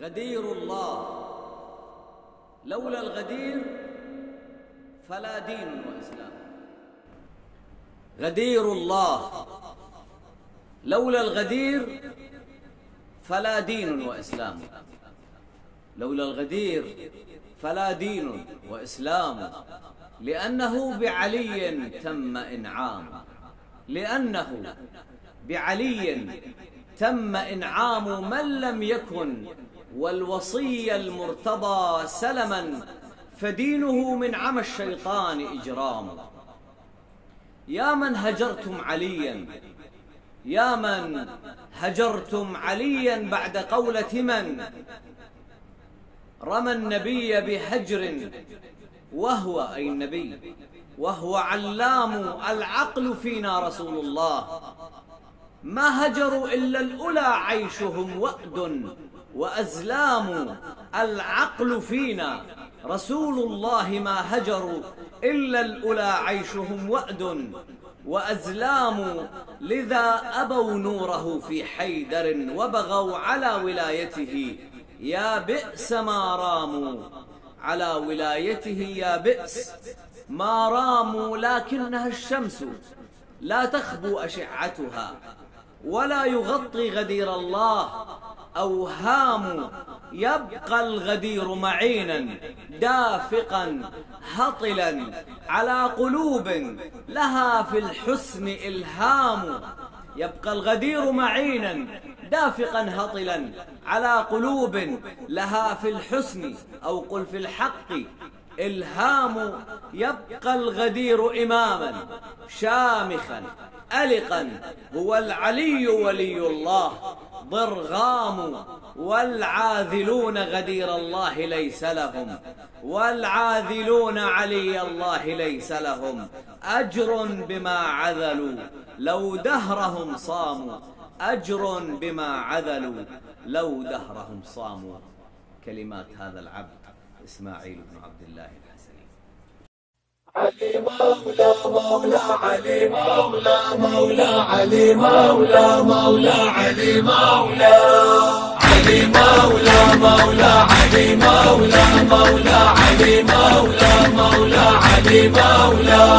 غدير الله، لولا الغدير فلا دين وإسلام. غدير الله، لولا الغدير فلا دين وإسلام. لولا الغدير فلا دين وإسلام، لأنه بعلي تم إنعام، لأنه بعلي تم إنعام من لم يكن والوصي المرتضى سلما، فدينه من عمى الشيطان إجرام. يا من هجرتم عليا، يا من هجرتم عليا بعد قولة من رمى النبي بهجر وهو أي النبي وهو علام العقل فينا رسول الله. ما هجروا إلا الأولى عيشهم وأد وأزلام، العقل فينا رسول الله. ما هجروا إلا الأولى عيشهم وأد وأزلام، لذا أبوا نوره في حيدر وبغوا على ولايته. يا بئس ما راموا على ولايته، يا بئس ما راموا. لكنها الشمس لا تخبو أشعتها ولا يغطي غدير الله أوهام. يبقى الغدير معينا دافقا هطلا على قلوب لها في الحسن إلهام. يبقى الغدير معينا دافقا هطلا على قلوب لها في الحسن أو قل في الحق إلهام. يبقى الغدير إماما شامخا ألقا، هو العلي ولي الله ضرغام. والعاذلون غدير الله ليس لهم، والعاذلون علي الله ليس لهم أجر بما عذلوا لو دهرهم صاموا. أجر بما عذلوا لو دهرهم صاموا. كلمات هذا العبد إسماعيل بن عبد الله الحسني. علي مولى مولى علي مولى مولى علي مولى مولى علي مولى علي مولى مولى علي مولى مولى علي مولى مولى علي مولى.